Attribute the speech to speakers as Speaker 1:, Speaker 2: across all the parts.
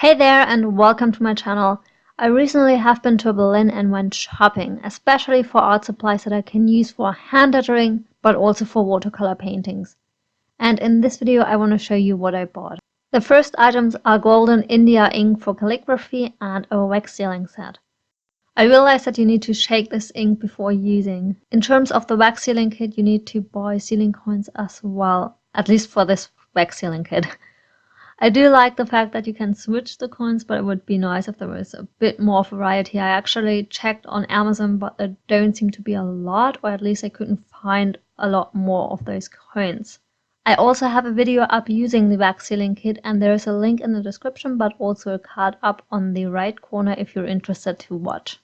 Speaker 1: Hey there and welcome to my channel. I recently have been to Berlin and went shopping, especially for art supplies that I can use for hand lettering, but also for watercolor paintings. And in this video I want to show you what I bought. The first items are golden India ink for calligraphy and a wax sealing set. I realized that you need to shake this ink before using. In terms of the wax sealing kit, you need to buy sealing coins as well, at least for this wax sealing kit. I do like the fact that you can switch the coins, but it would be nice if there was a bit more variety. I actually checked on Amazon, but there don't seem to be a lot, or at least I couldn't find a lot more of those coins. I also have a video up using the wax sealing kit, and there is a link in the description, but also a card up on the right corner if you're interested to watch.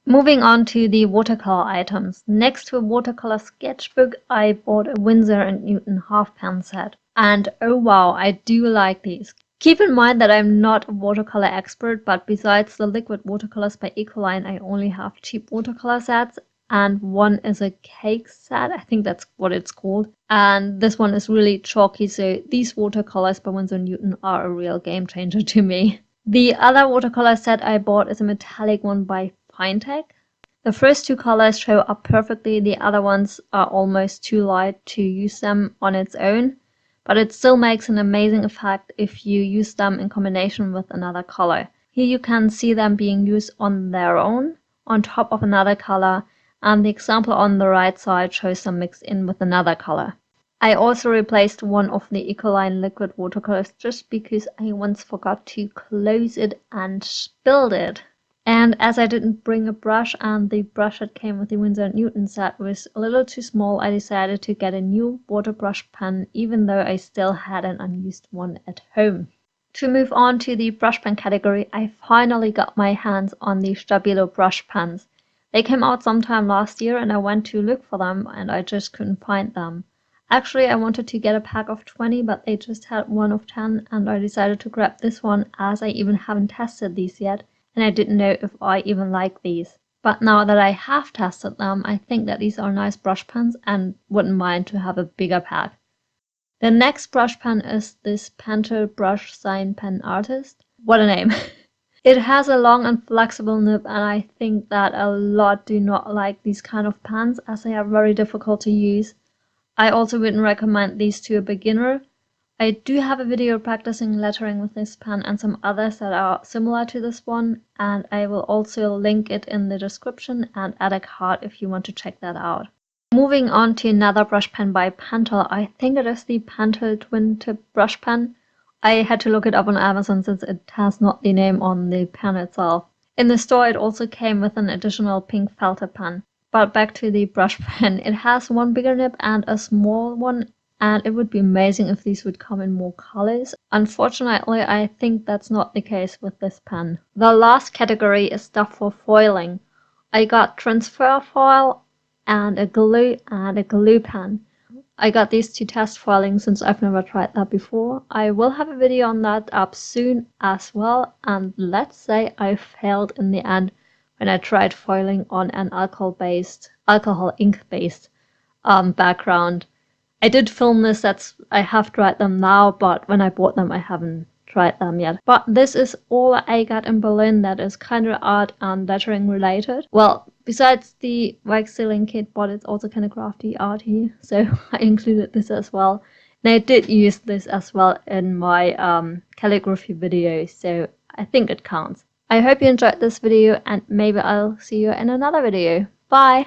Speaker 1: Moving on to the watercolor items. Next to a watercolor sketchbook, I bought a Windsor Newton half pan set. And oh wow, I do like these. Keep in mind that I'm not a watercolor expert, but besides the liquid watercolors by Ecoline, I only have cheap watercolor sets, and one is a cake set, I think that's what it's called. And this one is really chalky, so these watercolors by Windsor Newton are a real game changer to me. The other watercolor set I bought is a metallic one by pantera. The first two colors show up perfectly, the other ones are almost too light to use them on its own. But it still makes an amazing effect if you use them in combination with another color. Here you can see them being used on their own, on top of another color, and the example on the right side shows them mixed in with another color. I also replaced one of the Ecoline liquid watercolors just because I once forgot to close it and spilled it. And as I didn't bring a brush and the brush that came with the Windsor Newton set was a little too small, I decided to get a new water brush pen, even though I still had an unused one at home. To move on to the brush pen category, I finally got my hands on the Stabilo brush pens. They came out sometime last year and I went to look for them and I just couldn't find them. Actually, I wanted to get a pack of 20, but they just had one of 10 and I decided to grab this one as I even haven't tested these yet. And I didn't know if I even like these. But now that I have tested them, I think that these are nice brush pens and wouldn't mind to have a bigger pack. The next brush pen is this Pantera brush sign pen artist. What a name! It has a long and flexible nib, and I think that a lot do not like these kind of pens as they are very difficult to use. I also wouldn't recommend these to a beginner. I do have a video practicing lettering with this pen and some others that are similar to this one, and I will also link it in the description and add a card if you want to check that out. Moving on to another brush pen by Pentel. I think it is the Pentel twin tip brush pen. I had to look it up on Amazon since it has not the name on the pen itself. In the store it also came with an additional pink felted pen. But back to the brush pen. It has one bigger nib and a small one. And it would be amazing if these would come in more colors. Unfortunately, I think that's not the case with this pen. The last category is stuff for foiling. I got transfer foil and a glue pen. I got these to test foiling since I've never tried that before. I will have a video on that up soon as well. And let's say I failed in the end when I tried foiling on an alcohol ink based background. I did film this, I have tried them now, but when I bought them I haven't tried them yet. But this is all I got in Berlin that is kind of art and lettering related. Well, besides the wax sealing kit, but it's also kind of crafty arty, so I included this as well. And I did use this as well in my calligraphy video, so I think it counts. I hope you enjoyed this video and maybe I'll see you in another video. Bye!